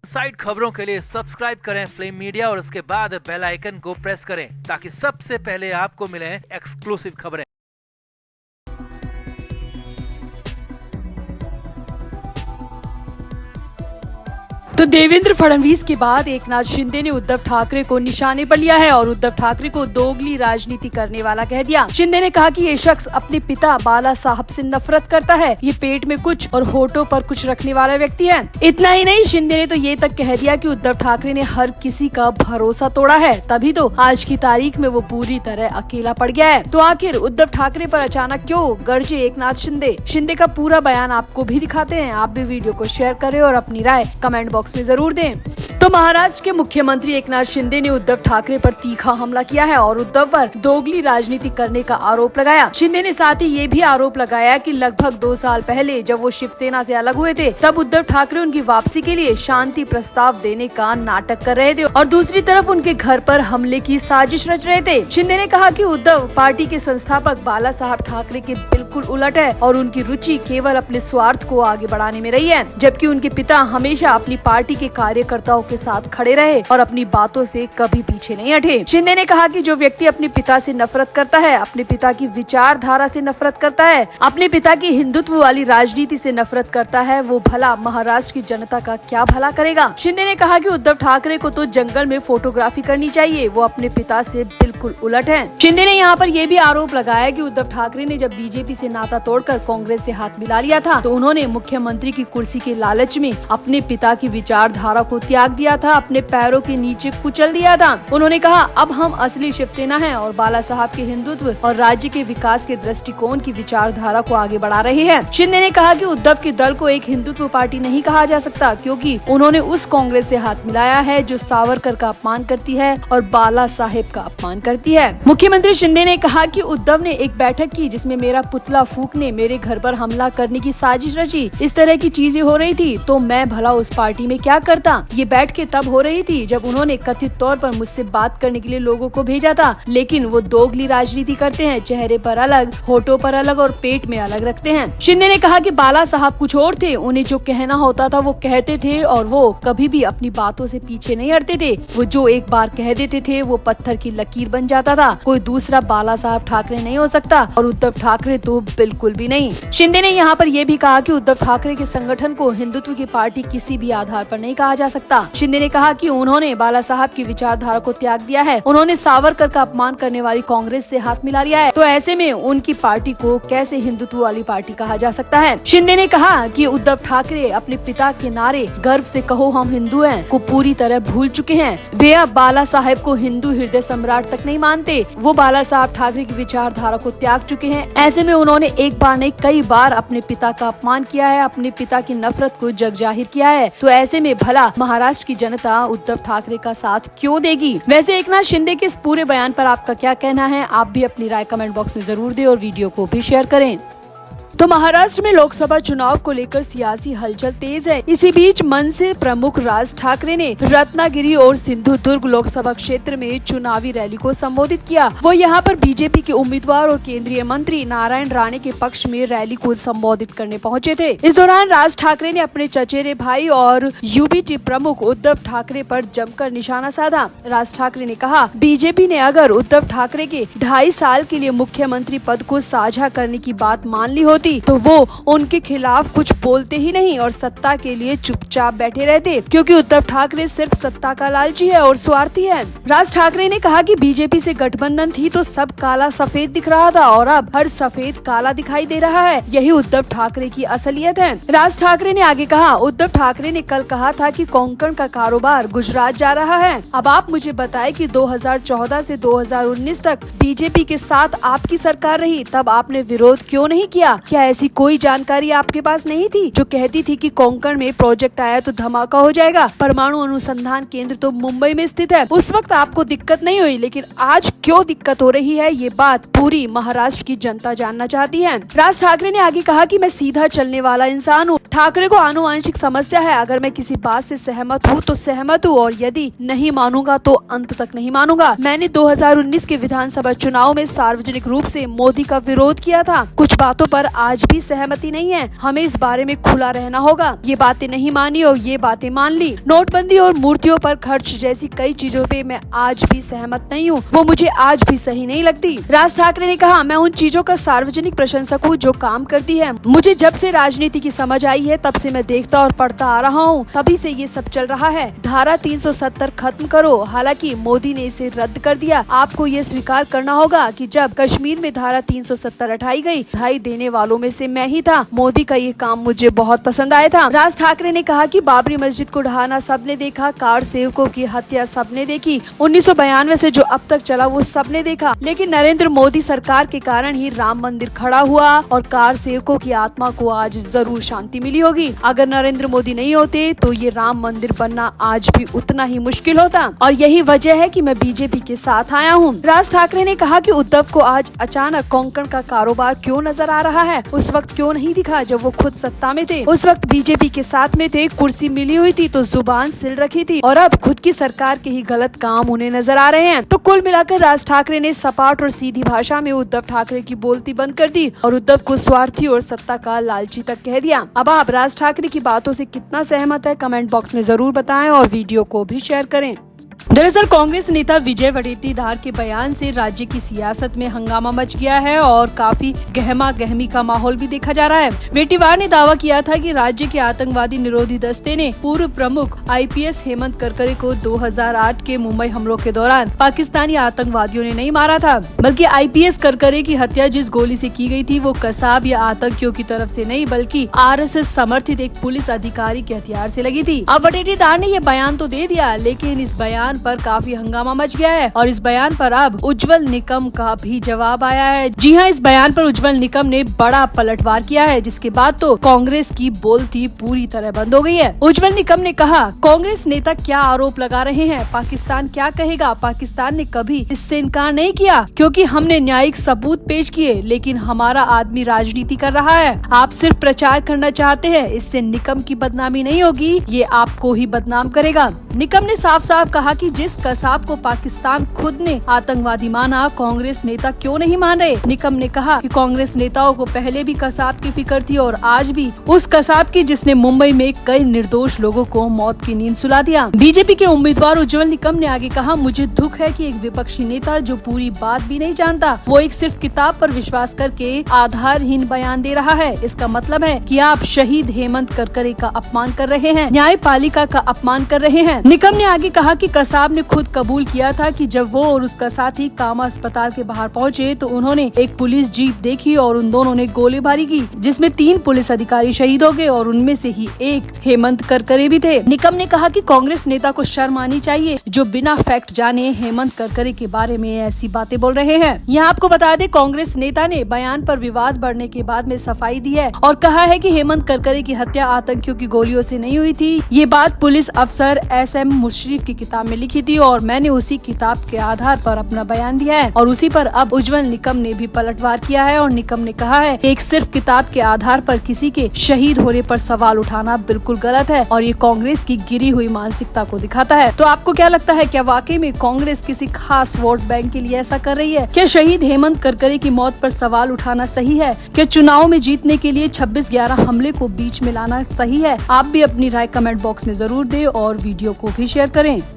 Side खबरों के लिए सब्सक्राइब करें फ्लेम मीडिया और उसके बाद बेल आइकन को प्रेस करें ताकि सबसे पहले आपको मिले एक्सक्लूसिव खबरें। तो देवेंद्र फडणवीस के बाद एकनाथ शिंदे ने उद्धव ठाकरे को निशाने पर लिया है और उद्धव ठाकरे को दोगली राजनीति करने वाला कह दिया। शिंदे ने कहा कि ये शख्स अपने पिता बाला साहब से नफरत करता है। ये पेट में कुछ और होठों पर कुछ रखने वाला व्यक्ति है। इतना ही नहीं, शिंदे ने तो ये तक कह दिया कि उद्धव ठाकरे ने हर किसी का भरोसा तोड़ा है, तभी तो आज की तारीख में वो पूरी तरह अकेला पड़ गया है। तो आखिर उद्धव ठाकरे पर अचानक क्यों गरजे एकनाथ शिंदे? शिंदे का पूरा बयान आपको भी दिखाते हैं। आप भी वीडियो को शेयर करें और अपनी राय कमेंट बॉक्स में जरूर दें। तो महाराष्ट्र के मुख्यमंत्री एकनाथ शिंदे ने उद्धव ठाकरे पर तीखा हमला किया है और उद्धव पर दोगली राजनीति करने का आरोप लगाया। शिंदे ने साथ ही ये भी आरोप लगाया कि लगभग 2 साल पहले जब वो शिवसेना से अलग हुए थे, तब उद्धव ठाकरे उनकी वापसी के लिए शांति प्रस्ताव देने का नाटक कर रहे थे और दूसरी तरफ उनके घर पर हमले की साजिश रच रहे थे। शिंदे ने कहा कि उद्धव पार्टी के संस्थापक बाला साहब ठाकरे के बिल्कुल उलट है और उनकी रुचि केवल अपने स्वार्थ को आगे बढ़ाने में रही है, जबकि उनके पिता हमेशा अपनी पार्टी के कार्यकर्ताओं के साथ खड़े रहे और अपनी बातों से कभी पीछे नहीं हटे। शिंदे ने कहा कि जो व्यक्ति अपने पिता से नफरत करता है, अपने पिता की विचारधारा से नफरत करता है, अपने पिता की हिंदुत्व वाली राजनीति से नफरत करता है, वो भला महाराष्ट्र की जनता का क्या भला करेगा। शिंदे ने कहा कि उद्धव ठाकरे को तो जंगल में फोटोग्राफी करनी चाहिए, वो अपने पिता से बिल्कुल उलट है। शिंदे ने यहाँ पर यह भी आरोप लगाया कि उद्धव ठाकरे ने जब बीजेपी से नाता तोड़कर कांग्रेस से हाथ मिला लिया था, तो उन्होंने मुख्यमंत्री की कुर्सी के लालच में अपने पिता की विचारधारा को त्याग दिया था, अपने पैरों के नीचे कुचल दिया था। उन्होंने कहा, अब हम असली शिवसेना हैं और बाला साहब के हिंदुत्व और राज्य के विकास के दृष्टिकोण की विचारधारा को आगे बढ़ा रहे हैं। शिंदे ने कहा कि उद्धव के दल को एक हिंदुत्व पार्टी नहीं कहा जा सकता, क्योंकि उन्होंने उस कांग्रेस से हाथ मिलाया है जो सावरकर का अपमान करती है और बाला साहेब का अपमान करती है। मुख्यमंत्री शिंदे ने कहा कि उद्धव ने एक बैठक की जिसमें मेरा पुतला फूंकने, मेरे घर पर हमला करने की साजिश रची, इस तरह की चीजें हो रही थी, तो मैं भला उस पार्टी में क्या करता। ये बैठकें तब हो रही थी जब उन्होंने कथित तौर पर मुझसे बात करने के लिए लोगों को भेजा था, लेकिन वो दोगली राजनीति करते हैं, चेहरे पर अलग, होठों पर अलग और पेट में अलग रखते हैं। शिंदे ने कहा कि बाला साहब कुछ और थे, उन्हें जो कहना होता था वो कहते थे और वो कभी भी अपनी बातों से पीछे नहीं हटते थे। वो जो एक बार कह देते थे वो पत्थर की लकीर बन जाता था। कोई दूसरा बाला साहब ठाकरे नहीं हो सकता और उद्धव ठाकरे तो बिल्कुल भी नहीं। शिंदे ने यहाँ पर यह भी कहा कि उद्धव ठाकरे के संगठन को हिंदुत्व की पार्टी किसी भी आधार पर नहीं कहा जा सकता। शिंदे ने कहा कि उन्होंने बाला साहब की विचारधारा को त्याग दिया है, उन्होंने सावरकर का अपमान करने वाली कांग्रेस से हाथ मिला लिया है, तो ऐसे में उनकी पार्टी को कैसे हिंदुत्व वाली पार्टी कहा जा सकता है। शिंदे ने कहा कि उद्धव ठाकरे अपने पिता के नारे गर्व से कहो हम हिंदू हैं को पूरी तरह भूल चुके हैं। वे अब बाला साहब को हिंदू हृदय सम्राट तक नहीं मानते। वो बाला साहब ठाकरे की विचारधारा को त्याग चुके हैं। ऐसे में उन्होंने एक बार नहीं कई बार अपने पिता का अपमान किया है, अपने पिता की नफरत को जग जाहिर किया है। तो ऐसे में भला महाराष्ट्र की जनता उद्धव ठाकरे का साथ क्यों देगी? वैसे एकनाथ शिंदे के इस पूरे बयान पर आपका क्या कहना है? आप भी अपनी राय कमेंट बॉक्स में जरूर दें और वीडियो को भी शेयर करें। तो महाराष्ट्र में लोकसभा चुनाव को लेकर सियासी हलचल तेज है। इसी बीच मनसे प्रमुख राज ठाकरे ने रत्नागिरी और सिंधुदुर्ग लोकसभा क्षेत्र में चुनावी रैली को संबोधित किया। वो यहाँ पर बीजेपी के उम्मीदवार और केंद्रीय मंत्री नारायण राणे के पक्ष में रैली को संबोधित करने पहुँचे थे। इस दौरान राज ठाकरे ने अपने चचेरे भाई और यूबीटी प्रमुख उद्धव ठाकरे पर जमकर निशाना साधा। राज ठाकरे ने कहा, बीजेपी ने अगर उद्धव ठाकरे के 2.5 साल के लिए मुख्यमंत्री पद को साझा करने की बात मान ली होती तो वो उनके खिलाफ कुछ बोलते ही नहीं और सत्ता के लिए चुपचाप बैठे रहते, क्योंकि उद्धव ठाकरे सिर्फ सत्ता का लालची है और स्वार्थी है। राज ठाकरे ने कहा कि बीजेपी से गठबंधन थी तो सब काला सफेद दिख रहा था और अब हर सफेद काला दिखाई दे रहा है। यही उद्धव ठाकरे की असलियत है। राज ठाकरे ने आगे कहा, उद्धव ठाकरे ने कल कहा था कि कोंकण का कारोबार गुजरात जा रहा है। अब आप मुझे बताएं कि 2014 से 2019 तक बीजेपी के साथ आपकी सरकार रही, तब आपने विरोध क्यों नहीं किया? क्या ऐसी कोई जानकारी आपके पास नहीं थी जो कहती थी कि कोंकण में प्रोजेक्ट आया तो धमाका हो जाएगा? परमाणु अनुसंधान केंद्र तो मुंबई में स्थित है। उस वक्त आपको दिक्कत नहीं हुई, लेकिन आज क्यों दिक्कत हो रही है, ये बात पूरी महाराष्ट्र की जनता जानना चाहती है। राज ठाकरे ने आगे कहा कि मैं सीधा चलने वाला इंसान हूँ। ठाकरे को आनुवंशिक समस्या है। अगर मैं किसी बात से सहमत हूँ तो सहमत हूँ और यदि नहीं मानूंगा तो अंत तक नहीं मानूंगा। मैंने 2019 के विधानसभा चुनाव में सार्वजनिक रूप से मोदी का विरोध किया था। कुछ बातों पर आज भी सहमति नहीं है। हमें इस बारे में खुला रहना होगा। ये बातें नहीं मानी और ये बातें मान ली। नोटबंदी और मूर्तियों पर खर्च जैसी कई चीजों पे मैं आज भी सहमत नहीं हूँ, वो मुझे आज भी सही नहीं लगती। राज ठाकरे ने कहा, मैं उन चीजों का सार्वजनिक प्रशंसक हूँ जो काम करती है। मुझे जब से राजनीति की समझ आई है तब से मैं देखता और पढ़ता आ रहा हूँ, तभी से ये सब चल रहा है। धारा 370 खत्म करो। हालांकि मोदी ने इसे रद्द कर दिया। आपको ये स्वीकार करना होगा कि जब कश्मीर में धारा 370 हटाई गई, बधाई देने वालों में से मैं ही था। मोदी का ये काम मुझे बहुत पसंद आया था। राज ठाकरे ने कहा कि बाबरी मस्जिद को ढहाना सबने देखा, कार सेवकों की हत्या सबने देखी, 1992 से जो अब तक चला वो सबने देखा, लेकिन नरेंद्र मोदी सरकार के कारण ही राम मंदिर खड़ा हुआ और कार सेवकों की आत्मा को आज जरूर शांति मिली होगी। अगर नरेंद्र मोदी नहीं होते तो ये राम मंदिर बनना आज भी उतना ही मुश्किल होता और यही वजह है कि मैं बीजेपी के साथ आया हूँ। राज ठाकरे ने कहा कि उद्धव को आज अचानक कोंकण का कारोबार क्यों नजर आ रहा है, उस वक्त क्यों नहीं दिखा जब वो खुद सत्ता में थे। उस वक्त बीजेपी के साथ में थे, कुर्सी मिली हुई थी तो जुबान सिल रखी थी और अब खुद की सरकार के ही गलत काम उन्हें नजर आ रहे हैं। तो कुल मिलाकर राज ठाकरे ने सपाट और सीधी भाषा में उद्धव ठाकरे की बोलती बंद कर दी और उद्धव को स्वार्थी और सत्ता का लालची तक कह दिया। अब आप राज ठाकरे की बातों से कितना सहमत है कमेंट बॉक्स में जरूर बताएं और वीडियो को भी शेयर करें। दरअसल कांग्रेस नेता विजय वडेट्टीवार के बयान से राज्य की सियासत में हंगामा मच गया है और काफी गहमा गहमी का माहौल भी देखा जा रहा है। वडेट्टीवार ने दावा किया था कि राज्य के आतंकवादी निरोधी दस्ते ने पूर्व प्रमुख आईपीएस हेमंत करकरे को 2008 के मुंबई हमलों के दौरान पाकिस्तानी आतंकवादियों ने नहीं मारा था, बल्कि आईपीएस करकरे की हत्या जिस गोली से की गई थी वो कसाब या आतंकियों की तरफ से नहीं बल्कि आरएसएस समर्थित एक पुलिस अधिकारी के हथियार से लगी थी। अब वडेट्टीवार ने ये बयान तो दे दिया, लेकिन इस बयान पर काफी हंगामा मच गया है और इस बयान पर अब उज्जवल निकम का भी जवाब आया है। जी हां, इस बयान पर उज्जवल निकम ने बड़ा पलटवार किया है, जिसके बाद तो कांग्रेस की बोलती पूरी तरह बंद हो गई है। उज्जवल निकम ने कहा, कांग्रेस नेता क्या आरोप लगा रहे हैं, पाकिस्तान क्या कहेगा। पाकिस्तान ने कभी इससे इनकार नहीं किया क्योंकि हमने न्यायिक सबूत पेश किए, लेकिन हमारा आदमी राजनीति कर रहा है। आप सिर्फ प्रचार करना चाहते हैं, इससे निकम की बदनामी नहीं होगी, ये आपको ही बदनाम करेगा। निकम ने साफ साफ कहा कि जिस कसाब को पाकिस्तान खुद ने आतंकवादी माना, कांग्रेस नेता क्यों नहीं मान रहे। निकम ने कहा कि कांग्रेस नेताओं को पहले भी कसाब की फिक्र थी और आज भी उस कसाब की जिसने मुंबई में कई निर्दोष लोगों को मौत की नींद सुला दिया। बीजेपी के उम्मीदवार उज्जवल निकम ने आगे कहा, मुझे दुख है कि एक विपक्षी नेता जो पूरी बात भी नहीं जानता, वो एक सिर्फ किताब पर विश्वास करके आधारहीन बयान दे रहा है। इसका मतलब है कि आप शहीद हेमंत करकरे का अपमान कर रहे हैं, न्यायपालिका का अपमान कर रहे हैं। निकम ने आगे कहा कि कसाब ने खुद कबूल किया था कि जब वो और उसका साथी कामा अस्पताल के बाहर पहुंचे तो उन्होंने एक पुलिस जीप देखी और उन दोनों ने गोलीबारी की, जिसमें 3 पुलिस अधिकारी शहीद हो गए और उनमें से ही एक हेमंत करकरे भी थे। निकम ने कहा कि कांग्रेस नेता को शर्म आनी चाहिए जो बिना फैक्ट जाने हेमंत करकरे के बारे में ऐसी बातें बोल रहे हैं। यहाँ आपको बता दें, कांग्रेस नेता ने बयान पर विवाद बढ़ने के बाद में सफाई दी है और कहा है कि हेमंत करकरे की हत्या आतंकियों की गोलियों से नहीं हुई थी। ये बात पुलिस अफसर SM मुशर्रफ की किताब में लिखी थी और मैंने उसी किताब के आधार पर अपना बयान दिया है और उसी पर अब उज्जवल निकम ने भी पलटवार किया है और निकम ने कहा है कि एक सिर्फ किताब के आधार पर किसी के शहीद होने पर सवाल उठाना बिल्कुल गलत है और ये कांग्रेस की गिरी हुई मानसिकता को दिखाता है। तो आपको क्या लगता है, क्या वाकई में कांग्रेस किसी खास वोट बैंक के लिए ऐसा कर रही है? क्या शहीद हेमंत करकरे की मौत पर सवाल उठाना सही है? क्या चुनाव में जीतने के लिए 26/11 हमले को बीच में लाना सही है? आप भी अपनी राय कमेंट बॉक्स में जरूर दें और वीडियो को भी शेयर करें।